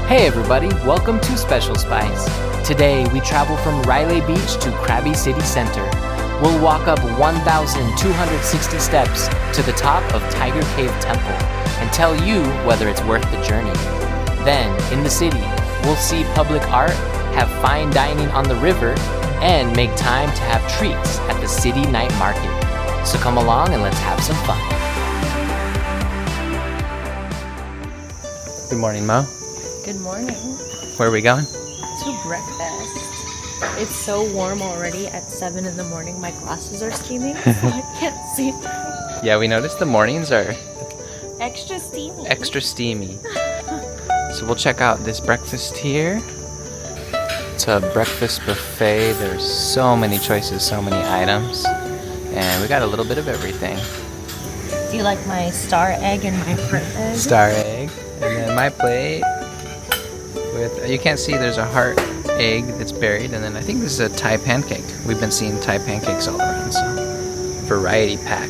Hey everybody, welcome to Special Spice. Today we travel from Railay Beach to Krabi City Center. We'll walk up 1,260 steps to the top of Tiger Cave Temple and tell you whether it's worth the journey. Then, in the city, we'll see public art, have fine dining on the river, and make time to have treats at the city night market. So come along and let's have some fun. Good morning, Mo. Good morning. Where are we going? To breakfast. It's so warm already at 7 in the morning. My glasses are steaming, so I can't see. Yeah, we noticed the mornings are Extra steamy. extra steamy. So we'll check out this breakfast here. It's a breakfast buffet. There's so many choices, so many items. And we got a little bit of everything. Do you like my star egg and my fruit egg? Star egg. And then my plate with, you can't see, there's a heart egg that's buried. And then I think this is a Thai pancake. We've been seeing Thai pancakes all around, so variety pack.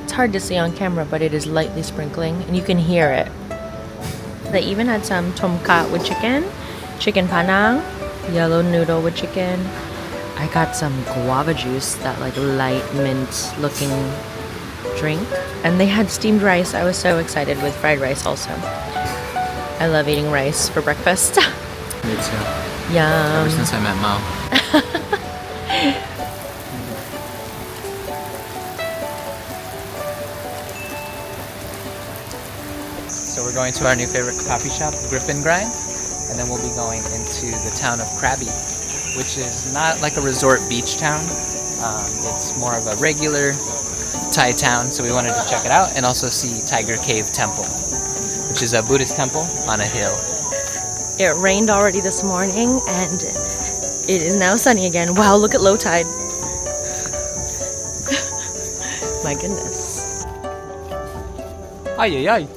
It's hard to see on camera, but it is lightly sprinkling, and you can hear it. They even had some tom kha with chicken panang, yellow noodle with chicken. I got some guava juice, that like light mint looking drink. And they had steamed rice. I was so excited with fried rice also. I love eating rice for breakfast. Me too. Yum. Ever since I met Mo. So we're going to our new favorite coffee shop, Grip and Grind, and then we'll be going into the town of Krabi, which is not like a resort beach town. It's more of a regular Thai town, so we wanted to check it out and also see Tiger Cave Temple, which is a Buddhist temple on a hill. It rained already this morning and it is now sunny again. Wow, look at low tide. My goodness. Ay, ay, ay.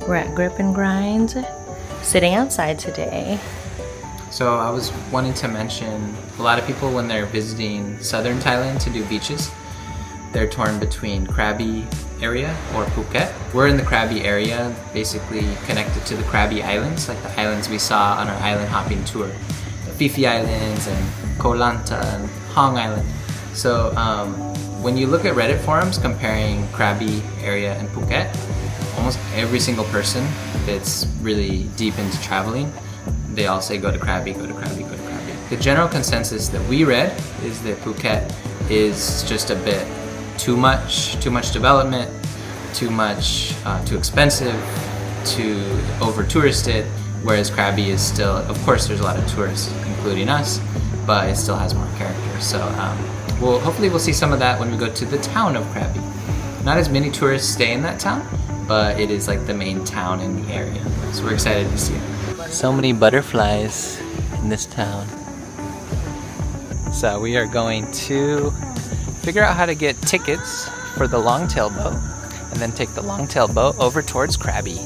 We're at Grip and Grind, sitting outside today. So I was wanting to mention, a lot of people when they're visiting southern Thailand to do beaches, they're torn between Krabi area or Phuket. We're in the Krabi area, basically connected to the Krabi Islands, like the islands we saw on our island hopping tour. The Phi Islands and Koh Lanta and Hong Island. So when you look at Reddit forums comparing Krabi area and Phuket, almost every single person that's really deep into traveling, they all say go to Krabi, go to Krabi, go to Krabi. The general consensus that we read is that Phuket is just a bit too much development, too expensive, too over touristed, whereas Krabi is still, of course there's a lot of tourists, including us, but it still has more character. So hopefully we'll see some of that when we go to the town of Krabi. Not as many tourists stay in that town, but it is like the main town in the area. So we're excited to see it. So many butterflies in this town. So we are going to figure out how to get tickets for the longtail boat and then take the longtail boat over towards Krabi.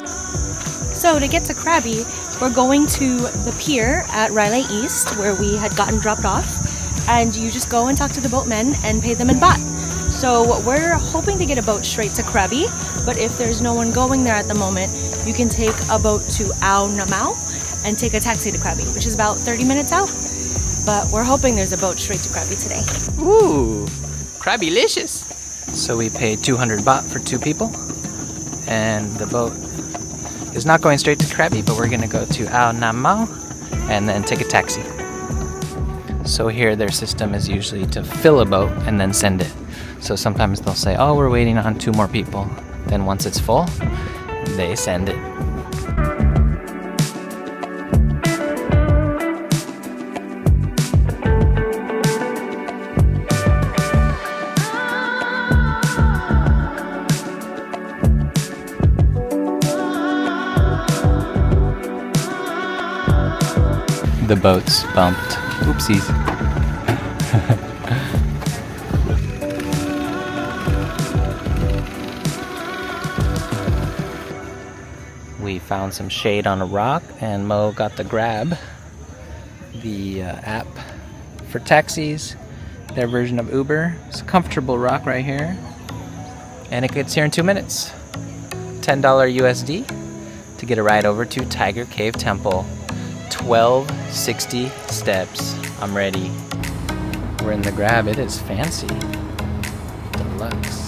So to get to Krabi, we're going to the pier at Railay East where we had gotten dropped off, and you just go and talk to the boatmen and pay them in baht. So we're hoping to get a boat straight to Krabi, but if there's no one going there at the moment, you can take a boat to Andaman Sea and take a taxi to Krabi, which is about 30 minutes out. But we're hoping there's a boat straight to Krabi today. Ooh, Krabi-licious! So we paid 200 baht for 2 people, and the boat is not going straight to Krabi, but we're gonna go to Andaman Sea and then take a taxi. So here their system is usually to fill a boat and then send it. So sometimes they'll say, oh, we're waiting on 2 more people. Then once it's full, they send it. The boat's bumped. Oopsies. We found some shade on a rock and Mo got the Grab, the app for taxis, their version of Uber. It's a comfortable rock right here. And it gets here in 2 minutes. $10 USD to get a ride over to Tiger Cave Temple. 1260 steps. I'm ready. We're in the Grab. It is fancy. Deluxe.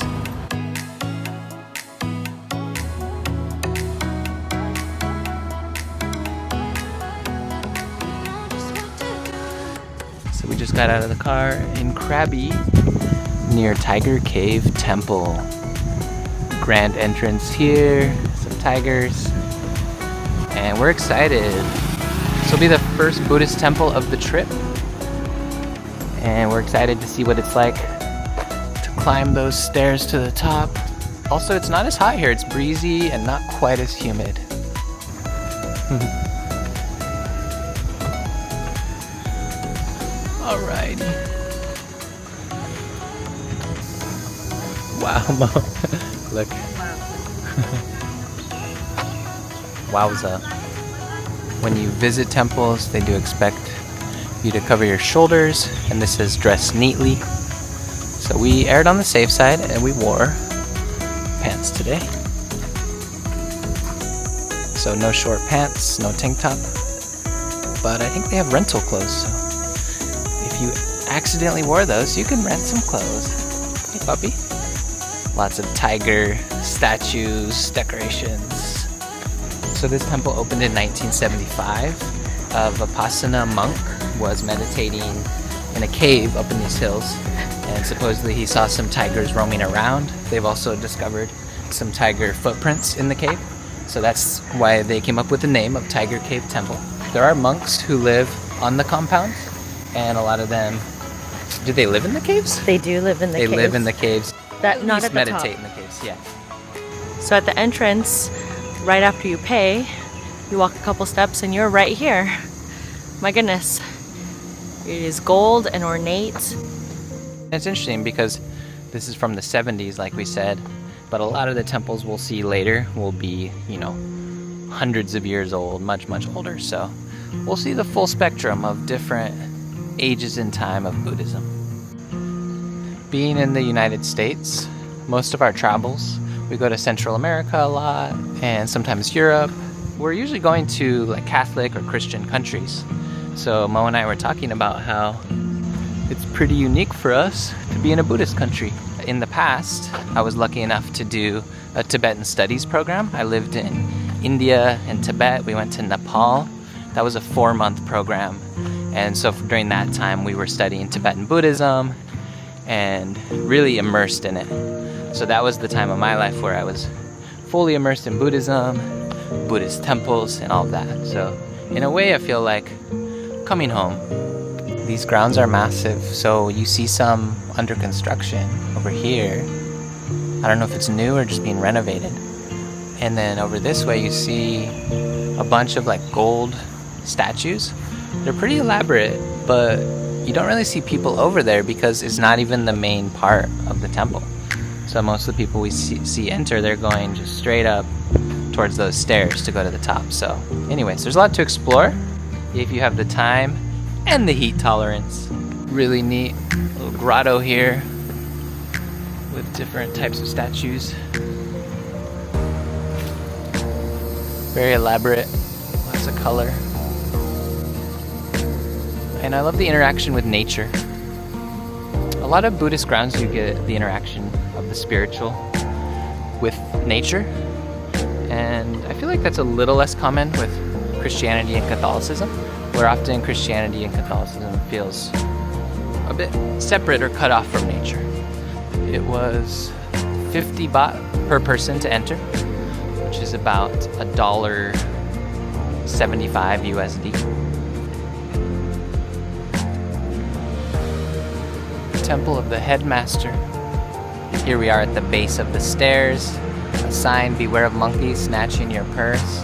So we just got out of the car in Krabi near Tiger Cave Temple. Grand entrance here, some tigers, and we're excited. This will be the first Buddhist temple of the trip, and we're excited to see what it's like to climb those stairs to the top. Also, it's not as hot here. It's breezy and not quite as humid. Alrighty. Wow, Mo. Look. Wowza. When you visit temples, they do expect you to cover your shoulders, and this says dress neatly. So we erred on the safe side and we wore pants today. So no short pants, no tank top. But I think they have rental clothes, so if you accidentally wore those, you can rent some clothes. Hey puppy. Lots of tiger statues, decorations. So this temple opened in 1975. A Vipassana monk was meditating in a cave up in these hills, and supposedly he saw some tigers roaming around. They've also discovered some tiger footprints in the cave, so that's why they came up with the name of Tiger Cave Temple. There are monks who live on the compound, and a lot of them, do they live in the caves? They do live in the caves. They live in the caves. That not at the meditate top. in the caves, yeah. So at the entrance, right after you pay, you walk a couple steps and you're right here. My goodness. It is gold and ornate. It's interesting because this is from the 70s, like we said, but a lot of the temples we'll see later will be, you know, hundreds of years old, much, much older. So we'll see the full spectrum of different ages in time of Buddhism. Being in the United States, most of our travels, we go to Central America a lot and sometimes Europe. We're usually going to like Catholic or Christian countries. So Mo and I were talking about how it's pretty unique for us to be in a Buddhist country. In the past, I was lucky enough to do a Tibetan studies program. I lived in India and Tibet. We went to Nepal. That was a 4-month program. And so during that time, we were studying Tibetan Buddhism and really immersed in it. So that was the time of my life where I was fully immersed in Buddhism, Buddhist temples, and all of that. So in a way, I feel like coming home. These grounds are massive, so you see some under construction over here. I don't know if it's new or just being renovated. And then over this way, you see a bunch of like gold statues. They're pretty elaborate, but you don't really see people over there because it's not even the main part of the temple. So most of the people we see enter, they're going just straight up towards those stairs to go to the top. So anyways, there's a lot to explore if you have the time and the heat tolerance. Really neat little grotto here with different types of statues. Very elaborate, lots of color. And I love the interaction with nature. A lot of Buddhist grounds you get the interaction of the spiritual with nature. And I feel like that's a little less common with Christianity and Catholicism, where often Christianity and Catholicism feels a bit separate or cut off from nature. It was 50 baht per person to enter, which is about $1.75 USD. Temple of the Headmaster. Here we are at the base of the stairs. A sign, beware of monkeys snatching your purse.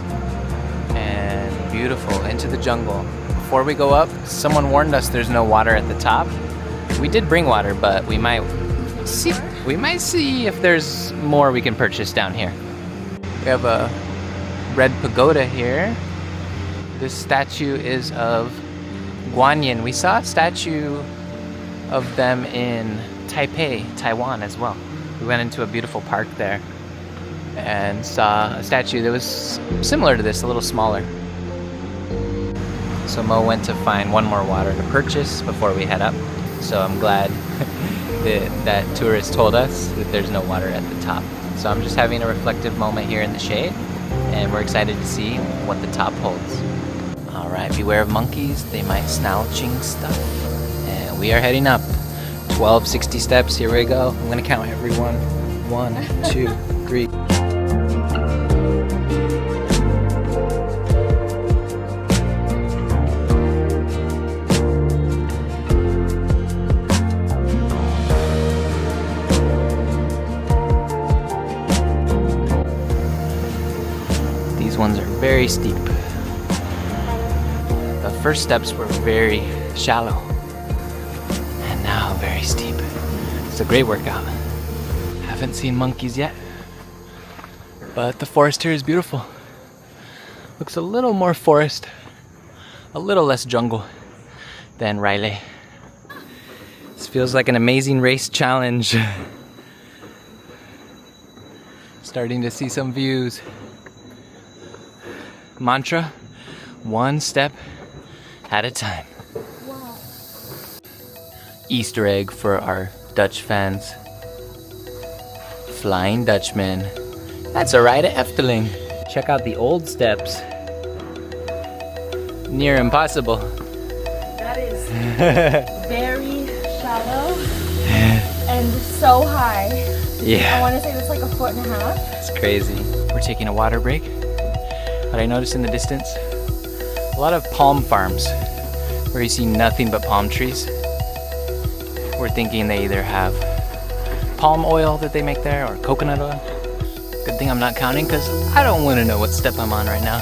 And beautiful, into the jungle. Before we go up, someone warned us there's no water at the top. We did bring water, but we might see if there's more we can purchase down here. We have a red pagoda here. This statue is of Guanyin. We saw a statue of them in Taipei, Taiwan as well. We went into a beautiful park there and saw a statue that was similar to this, a little smaller. So Mo went to find one more water to purchase before we head up. So I'm glad that tourist told us that there's no water at the top. So I'm just having a reflective moment here in the shade, and we're excited to see what the top holds. All right, beware of monkeys. They might snouching stuff. And we are heading up. 1260 steps, here we go. I'm gonna count everyone. 1, 2, 3. These ones are very steep. The first steps were very shallow. And now very steep. It's a great workout. Haven't seen monkeys yet, but the forest here is beautiful. Looks a little more forest, a little less jungle than Railay. This feels like an amazing race challenge. Starting to see some views. Mantra, one step at a time. Wow. Easter egg for our Dutch fans. Flying Dutchman. That's a ride at Efteling. Check out the old steps. Near impossible. That is very shallow and so high. I Yeah, want to say that's like 1.5 feet. it's crazy. We're taking a water break, but I noticed in the distance a lot of palm farms where you see nothing but palm trees. We're thinking they either have palm oil that they make there or coconut oil. Good thing I'm not counting because I don't want to know what step I'm on right now.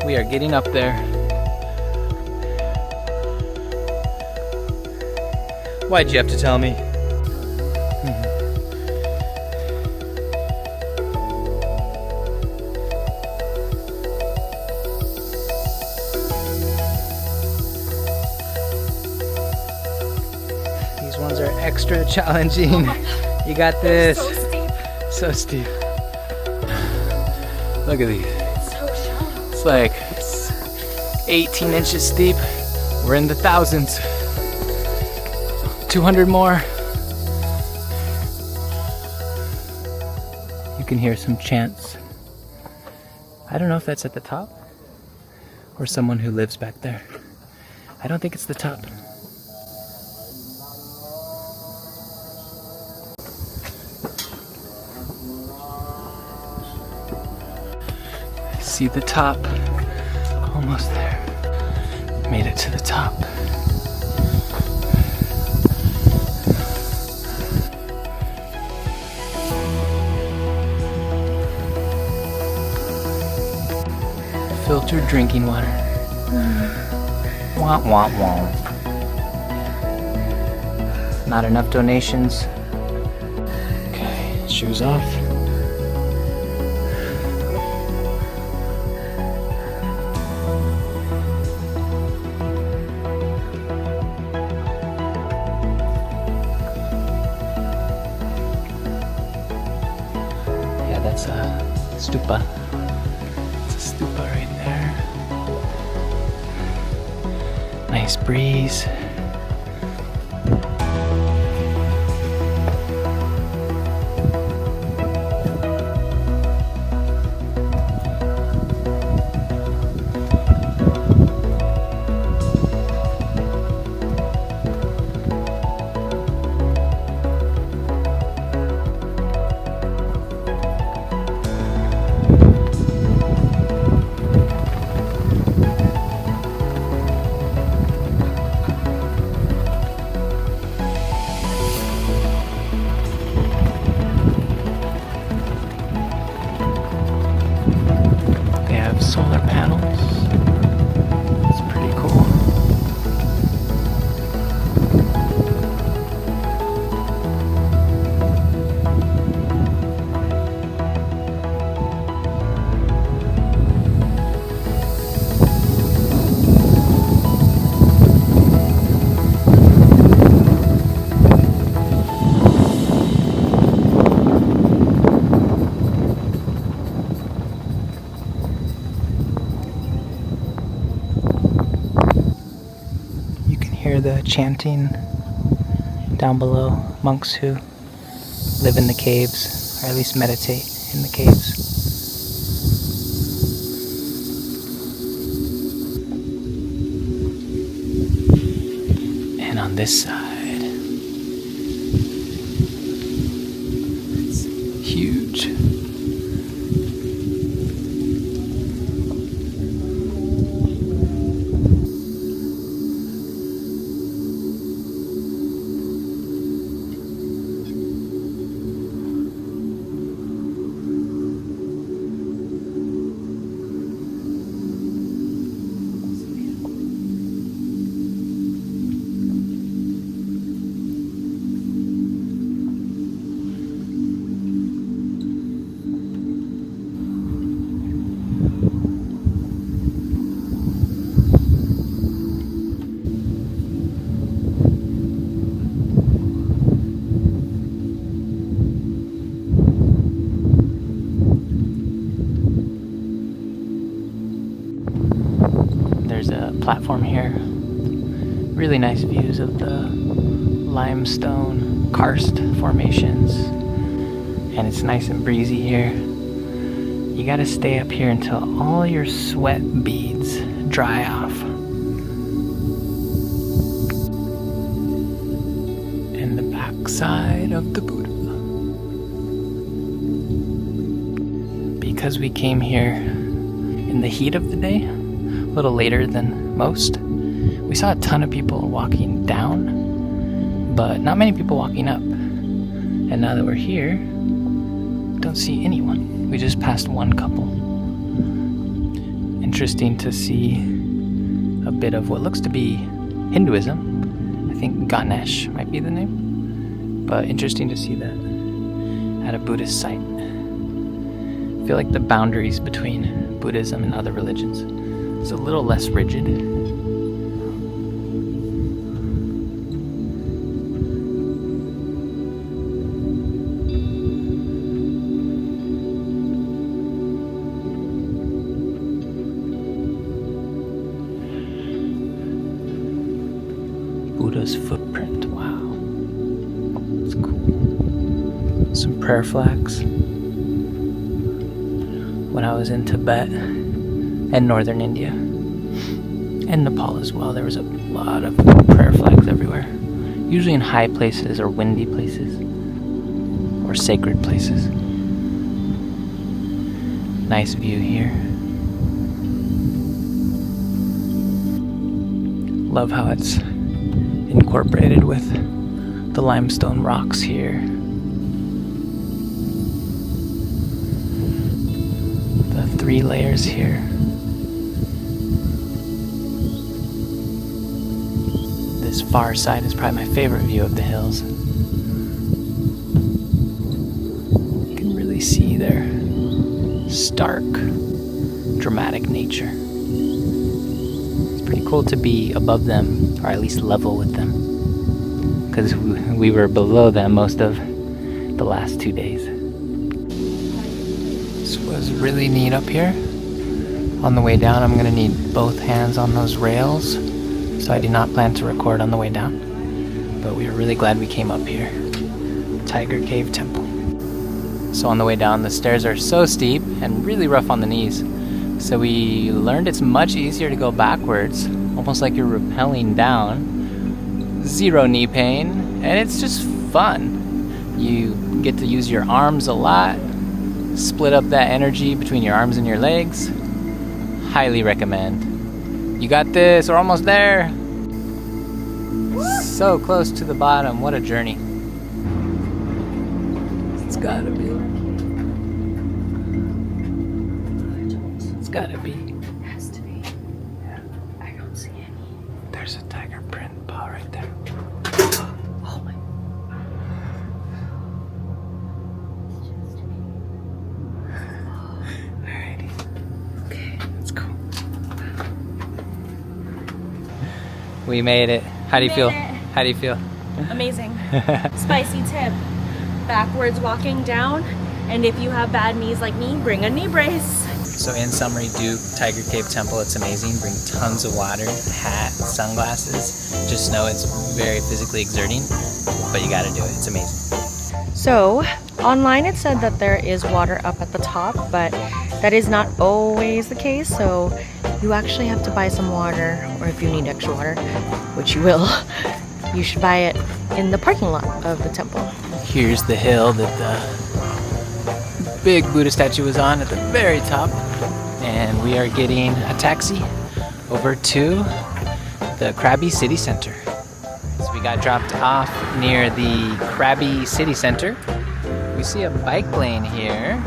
We are getting up there. Why'd you have to tell me? These ones are extra challenging. You got this. So steep. So steep. Look at these. So shallow. It's like 18 inches steep. We're in the thousands. 200 more. You can hear some chants. I don't know if that's at the top or someone who lives back there. I don't think it's the top. See the top. Almost there. Made it to the top. Filtered drinking water. Wah wah wah. Not enough donations. Okay, shoes off. Yeah, that's a stupa. It's a stupa right there. Nice breeze. hear the chanting down below. Monks who live in the caves, or at least meditate in the caves. And on this side, it's huge. There's a platform here. Really nice views of the limestone karst formations. And it's nice and breezy here. You gotta stay up here until all your sweat beads dry off. And the backside of the Buddha. Because we came here in the heat of the day, a little later than most, we saw a ton of people walking down, but not many people walking up. And now that we're here, don't see anyone. We just passed one couple. Interesting to see a bit of what looks to be Hinduism. I think Ganesh might be the name, but interesting to see that at a Buddhist site. I feel like the boundaries between Buddhism and other religions is a little less rigid. Buddha's footprint, wow. That's cool. Some prayer flags. When I was in Tibet and northern India and Nepal as well, there was a lot of prayer flags everywhere, usually in high places or windy places or sacred places. Nice view here. Love how it's incorporated with the limestone rocks here. The 3 layers here. This far side is probably my favorite view of the hills. You can really see their stark, dramatic nature. It's pretty cool to be above them, or at least level with them, because we were below them most of the last 2 days. This was really neat up here. On the way down, I'm going to need both hands on those rails, so I do not plan to record on the way down. But we were really glad we came up here. Tiger Cave Temple. So on the way down, the stairs are so steep and really rough on the knees. So we learned it's much easier to go backwards, almost like you're rappelling down. 0 knee pain, and it's just fun. You get to use your arms a lot, split up that energy between your arms and your legs. Highly recommend. You got this, we're almost there. So close to the bottom, what a journey. It's gotta be. It's gotta be. It has to be. Yeah. I don't see any. There's a tiger print paw right there. Oh my. Alrighty. Okay. That's cool. We made it. How do you feel? How do you feel? Amazing. Spicy tip. Backwards walking down, and if you have bad knees like me, bring a knee brace. So in summary, do Tiger Cave Temple. It's amazing. Bring tons of water, hat, sunglasses. Just know it's very physically exerting, but you gotta do it. It's amazing. So online it said that there is water up at the top, but that is not always the case. So you actually have to buy some water, or if you need extra water, which you will, you should buy it in the parking lot of the temple. Here's the hill that the big Buddha statue was on at the very top. And we are getting a taxi over to the Krabi City Center. So we got dropped off near the Krabi City Center. We see a bike lane here.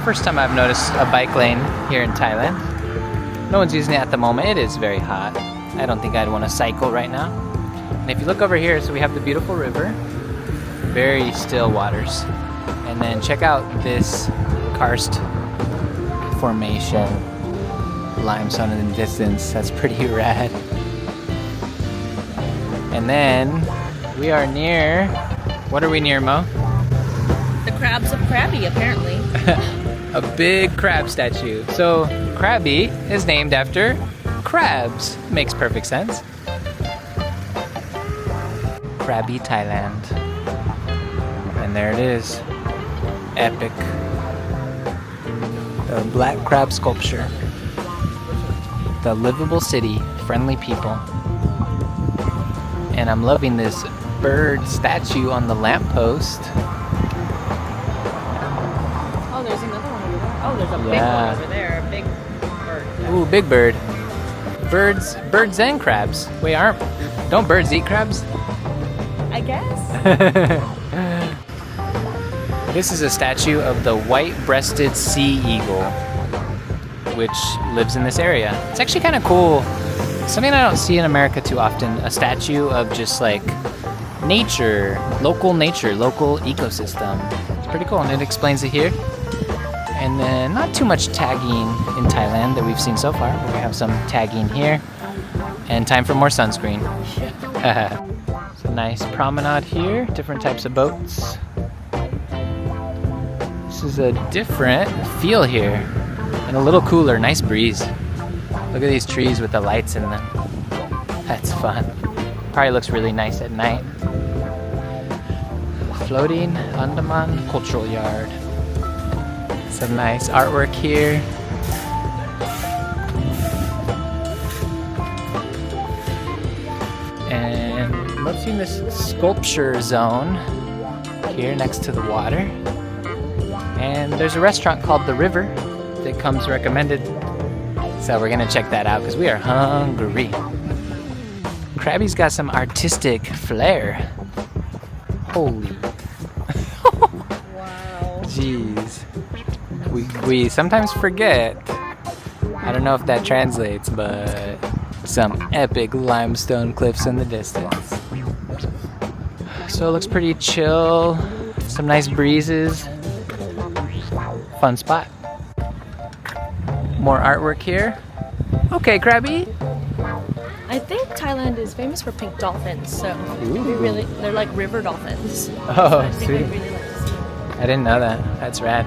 First time I've noticed a bike lane here in Thailand. No one's using it at the moment. It is very hot. I don't think I'd want to cycle right now. And if you look over here, so we have the beautiful river. Very still waters. And then check out this karst formation. Limestone in the distance. That's pretty rad. And then we are near... What are we near, Mo? The crabs of Krabi, apparently. A big crab statue. So Krabi is named after crabs. Makes perfect sense. Krabi, Thailand. And there it is. Epic. The black crab sculpture. The livable city, friendly people. And I'm loving this bird statue on the lamppost. Oh, there's another one over there. Oh, there's a big one over there. A big bird. Ooh, big bird. Birds and crabs. Wait, don't birds eat crabs? I guess. This is a statue of the white-breasted sea eagle, which lives in this area. It's actually kind of cool. Something I don't see in America too often. A statue of just like nature, local ecosystem. It's pretty cool, and it explains it here. And then not too much tagging in Thailand that we've seen so far, but we have some tagging here. And time for more sunscreen. It's a nice promenade here, different types of boats. This is a different feel here, and a little cooler, nice breeze. Look at these trees with the lights in them. That's fun. Probably looks really nice at night. Floating Andaman Cultural Yard. Some nice artwork here. And let's see this sculpture zone here next to the water. And there's a restaurant called The River that comes recommended. So we're gonna check that out because we are hungry. Krabi's got some artistic flair. Holy. Wow. Jeez. We sometimes forget. I don't know if that translates, but some epic limestone cliffs in the distance. So it looks pretty chill. Some nice breezes. Fun spot. More artwork here. Okay, Krabi. I think Thailand is famous for pink dolphins, so they're like river dolphins. Oh, I think sweet. I'd really like to see them. I didn't know that. That's rad.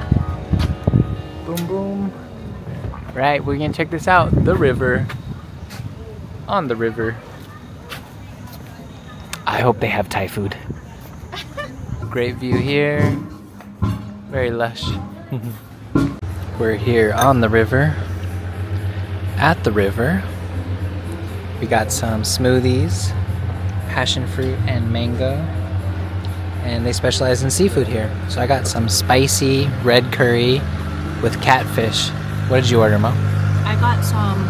Boom, boom. Right, we're gonna check this out. The river. On the river. I hope they have Thai food. Great view here. Very lush. We're here on the river. At the river. We got some smoothies, passion fruit and mango. And they specialize in seafood here. So I got some spicy red curry with catfish. What did you order, Mo? I got some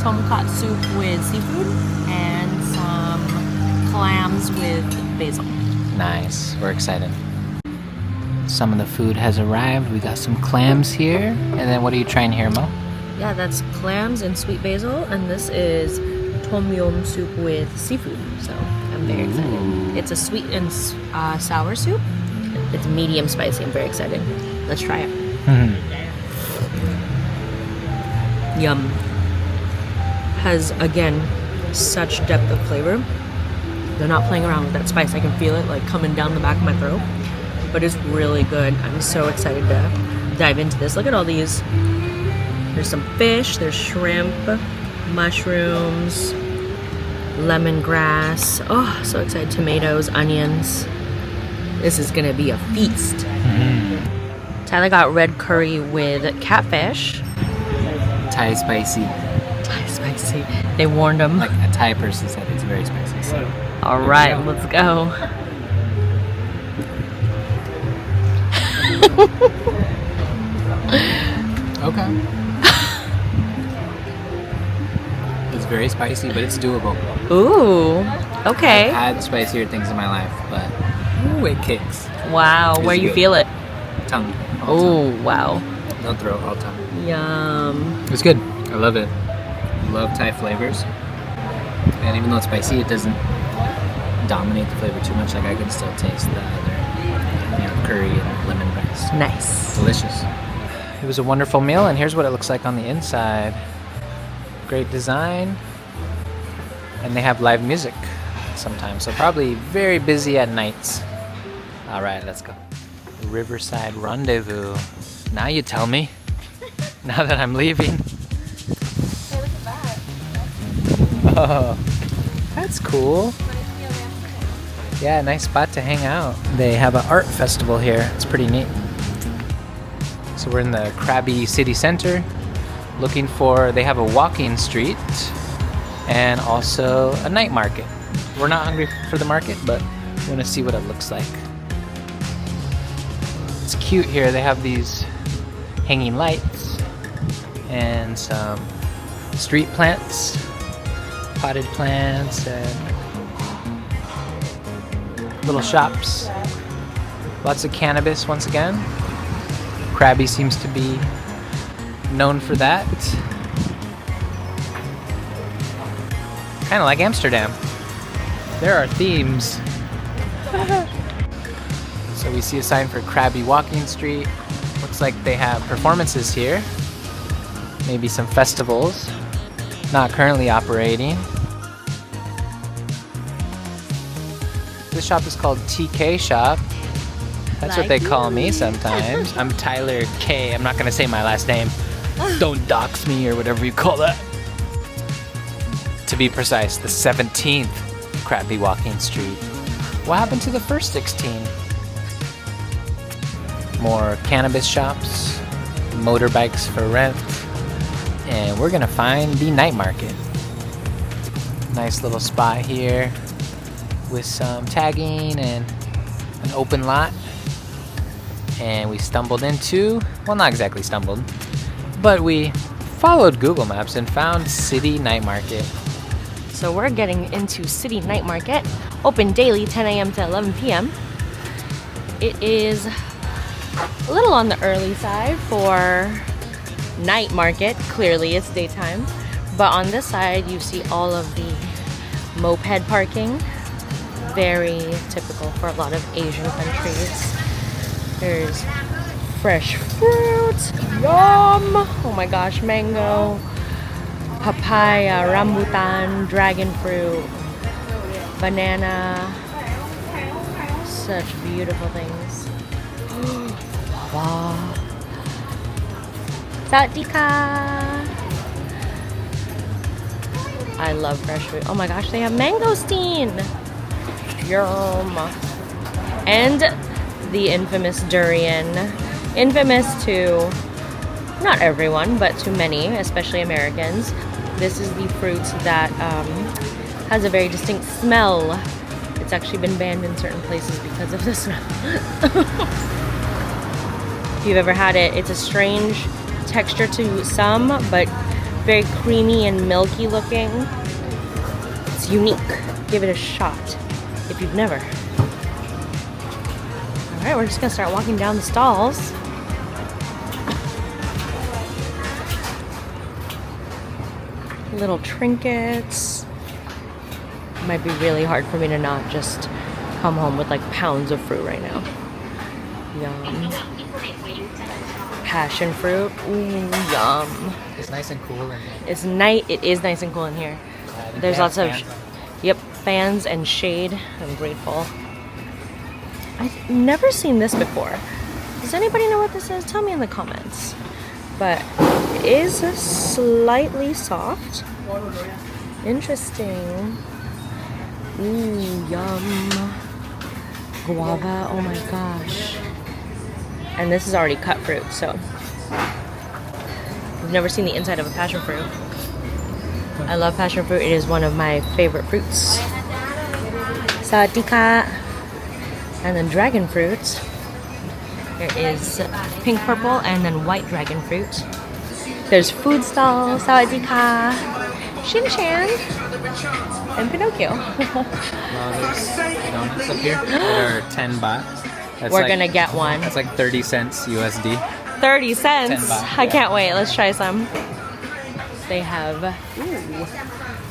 tom kha soup with seafood and some clams with basil. Nice. We're excited. Some of the food has arrived. We got some clams here. And then what are you trying here, Mo? Yeah, that's clams and sweet basil, and this is tom yum soup with seafood. So I'm very excited. Ooh. It's a sweet and sour soup. It's medium spicy. I'm very excited. Let's try it. Yum. Has, again, such depth of flavor. They're not playing around with that spice. I can feel it like coming down the back of my throat. But it's really good. I'm so excited to dive into this. Look at all these There's some fish, there's shrimp, mushrooms, lemongrass. Oh, so excited. Tomatoes, onions. This is gonna be a feast. Tyler got red curry with catfish. Thai spicy. Thai spicy. They warned him. Like a Thai person said it's very spicy. So. All right, let's go. Okay. It's very spicy, but it's doable. Ooh, okay. I've had spicier things in my life, but ooh, it kicks. Wow, It's where you good. feel it? Tongue. Oh, wow. No throat, all tongue. Yum. It's good. I love it. Love Thai flavors. And even though it's spicy, it doesn't dominate the flavor too much. Like I can still taste the other, curry and lemongrass. Nice. Delicious. It was a wonderful meal, and here's what it looks like on the inside. Great design. And they have live music sometimes, so probably very busy at nights. All right, let's go. Riverside Rendezvous. Now you tell me. Now that I'm leaving. Hey, look at that. Oh, that's cool. Yeah, nice spot to hang out. They have an art festival here. It's pretty neat. So we're in the Krabi City Center looking for, they have a walking street and also a night market. We're not hungry for the market, but we want to see what it looks like. It's cute here. They have these hanging lights and some street plants, potted plants, and little shops. Lots of cannabis once again. Krabi seems to be known for that. Kind of like Amsterdam. There are themes. So we see a sign for Krabi Walking Street. Looks like they have performances here. Maybe some festivals. Not currently operating. This shop is called TK Shop. That's what they call me sometimes. I'm Tyler K. I'm not gonna say my last name. Don't dox me or whatever you call that. To be precise, the 17th Krabi Walking Street. What happened to the first 16? More cannabis shops, motorbikes for rent, and we're gonna find the night market. Nice little spot here with some tagging and an open lot. And we stumbled into, well, not exactly stumbled, but we followed Google Maps and found City Night Market. So we're getting into City Night Market, open daily 10 a.m. to 11 p.m. It is a little on the early side for night market. Clearly it's daytime, but on this side you see all of the moped parking. Very typical for a lot of Asian countries. There's fresh fruit, yum! Oh my gosh, mango, papaya, rambutan, dragon fruit, banana. Such beautiful things. Wow. Sawadika! I love fresh fruit. Oh my gosh, they have mangosteen! Yum! And the infamous durian. Infamous to not everyone, but to many, especially Americans. This is the fruit that has a very distinct smell. It's actually been banned in certain places because of the smell. If you've ever had it, it's a strange texture to some, but very creamy and milky looking. It's unique. Give it a shot if you've never. Alright, we're just gonna start walking down the stalls. Little trinkets. It might be really hard for me to not just come home with like pounds of fruit right now. Yum. Passion fruit. Ooh, yum. It's nice and cool in here. It is nice and cool in here. There's lots of fans and shade. I'm grateful. I've never seen this before. Does anybody know what this is? Tell me in the comments. but it is slightly soft. Interesting. Ooh, yum. Guava, oh my gosh. And this is already cut fruit, so I've never seen the inside of a passion fruit. I love passion fruit. It is one of my favorite fruits. Sawadika. And then dragon fruit. There is pink purple and then white dragon fruit. There's food stall, sawadika, Shin-chan, and Pinocchio. There's donuts up here that are 10 baht. That's We're gonna get one. That's like 30 cents USD. 30 cents? 10 baht, I yeah. can't wait. Let's try some. They have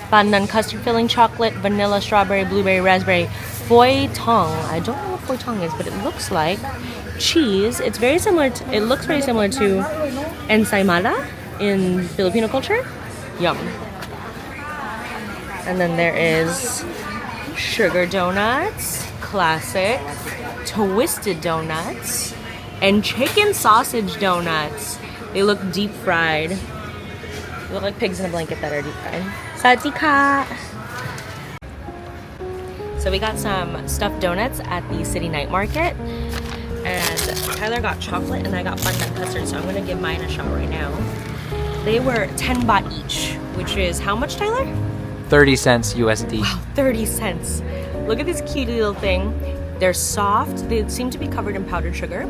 pandan custard filling, chocolate, vanilla, strawberry, blueberry, raspberry, foy tong. I don't know what foy tong is, but it looks like cheese. It's very similar to, it looks very similar to ensaymada in Filipino culture. Yum. And then there is sugar donuts, classic, twisted donuts, and chicken sausage donuts. They look deep fried. They look like pigs in a blanket that are deep fried. Sawadika. So we got some stuffed donuts at the city night market. And Tyler got chocolate and I got pandan custard, so I'm gonna give mine a shot right now. They were 10 baht each, which is how much, Tyler? 30 cents USD. Wow, 30 cents. Look at this cute little thing. They're soft. They seem to be covered in powdered sugar.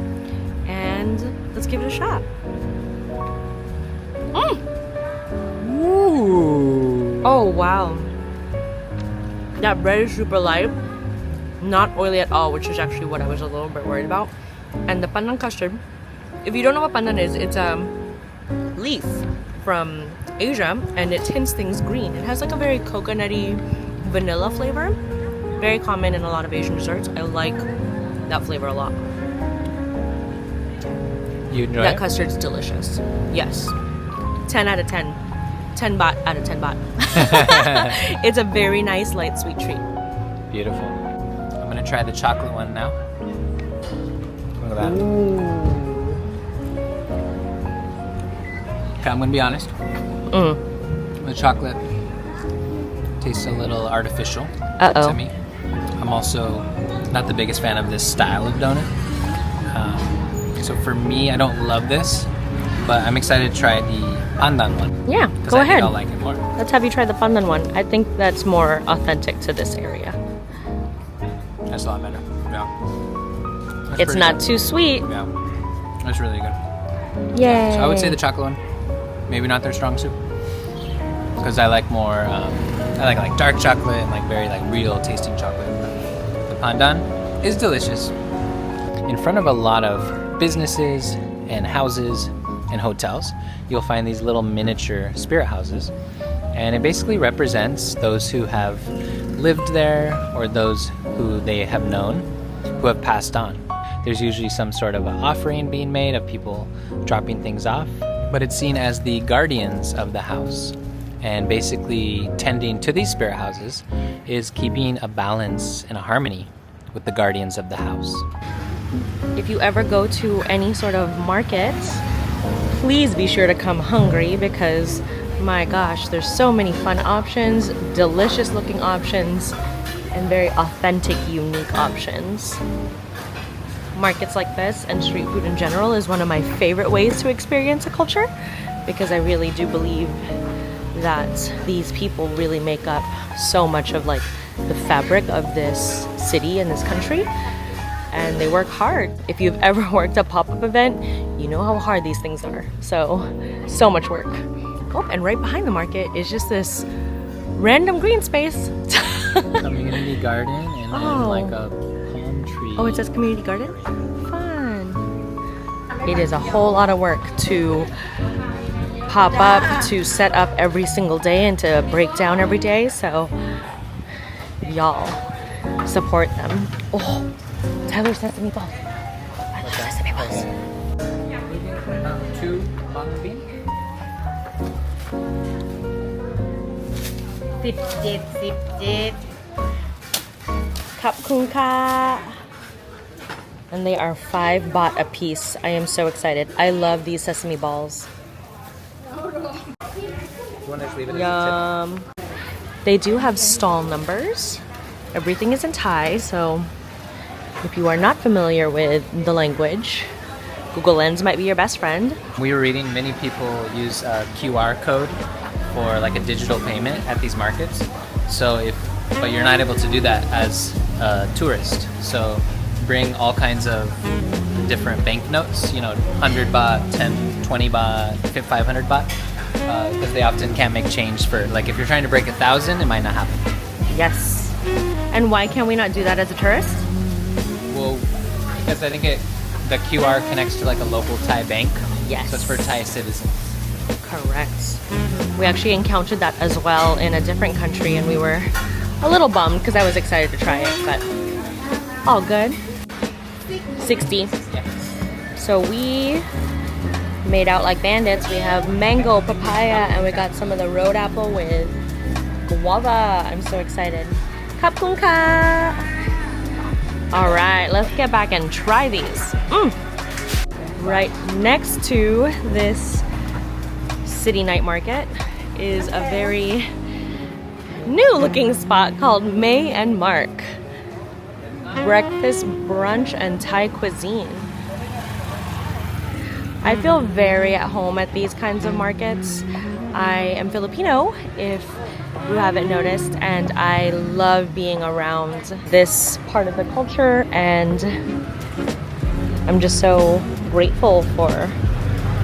And let's give it a shot. Ooh. Oh, wow. That bread is super light. Not oily at all, which is actually what I was a little bit worried about. And the pandan custard, if you don't know what pandan is, it's a leaf from Asia and it tints things green. It has like a very coconutty vanilla flavor. Very common in a lot of Asian desserts. I like that flavor a lot. You enjoy That it? custard's delicious. Yes. 10 out of 10. 10 baht out of 10 baht. It's a very nice light sweet treat. Beautiful. I'm gonna try the chocolate one now. Look at that. Okay, I'm gonna be honest. The chocolate tastes a little artificial to me. I'm also not the biggest fan of this style of donut. So for me, I don't love this, but I'm excited to try the pandan one. Yeah, Because go I ahead. think I'll like it more. Let's have you try the pandan one. I think that's more authentic to this area. That's a lot better. Yeah. That's It's pretty not good. too sweet. Yeah. That's really good. Yay. So I would say the chocolate one. Maybe not their strong suit. Because I like more, I like dark chocolate and like very like real tasting chocolate. The pandan is delicious. In front of a lot of businesses and houses and hotels, you'll find these little miniature spirit houses. And it basically represents those who have lived there or those who they have known who have passed on. There's usually some sort of an offering being made of people dropping things off, but it's seen as the guardians of the house. And basically tending to these spirit houses is keeping a balance and a harmony with the guardians of the house. If you ever go to any sort of market, please be sure to come hungry because my gosh, there's so many fun options, delicious looking options, and very authentic, unique options. Markets like this and street food in general is one of my favorite ways to experience a culture because I really do believe that these people really make up so much of like the fabric of this city and this country, and they work hard. If you've ever worked a pop-up event, you know how hard these things are. So much work. Oh, and right behind the market is just this random green space. Community garden and then like a palm tree. Oh, it says community garden? Fun. It is a whole lot of work to pop up, to set up every single day and to break down every day. So y'all support them. Oh, Tyler's sesame balls. I love sesame balls. 2 mung bean. 17 Cup kunka. And they are 5 baht a piece. I am so excited. I love these sesame balls. You want to just leave it as a Yum. They do have stall numbers. Everything is in Thai, so if you are not familiar with the language, Google Lens might be your best friend. tip? We were reading many people use a QR code for like a digital payment at these markets. But you're not able to do that as a tourist. So bring all kinds of different banknotes, 100 baht, 10, 20 baht, 500 baht, because they often can't make change for, like, if you're trying to break 1,000, it might not happen. Yes. And why can we not do that as a tourist? Well, because I think the QR connects to like a local Thai bank. Yes. So it's for Thai citizens. Correct. We actually encountered that as well in a different country, and we were a little bummed because I was excited to try it, but all good. 60. Yeah. So we made out like bandits. We have mango, papaya, and we got some of the road apple with guava. I'm so excited. Khap kun ka. All right, let's get back and try these. Right next to this city night market is a very new looking spot called May and Mark. Breakfast, brunch, and Thai cuisine. I feel very at home at these kinds of markets. I am Filipino, if you haven't noticed, and I love being around this part of the culture, and I'm just so grateful for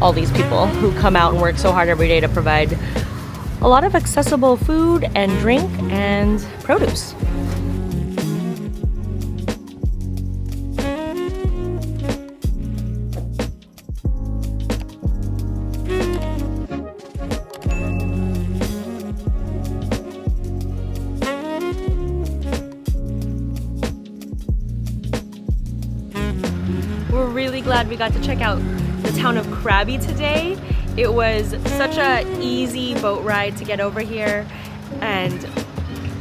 all these people who come out and work so hard every day to provide a lot of accessible food and drink and produce. We're really glad we got to check out the town of Krabi today. It was such an easy boat ride to get over here, and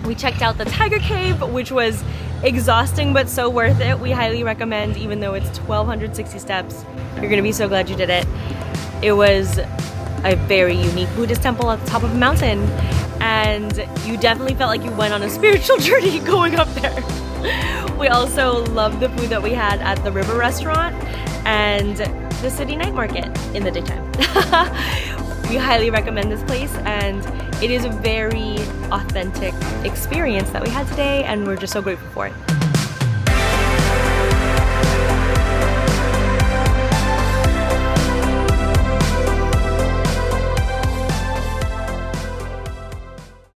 we checked out the Tiger Cave, which was exhausting but so worth it. We highly recommend, even though it's 1,260 steps. You're gonna be so glad you did it. It was a very unique Buddhist temple at the top of a mountain, and you definitely felt like you went on a spiritual journey going up there. We also loved the food that we had at the river restaurant and the city night market in the daytime. We highly recommend this place, and it is a very authentic experience that we had today, and we're just so grateful for it.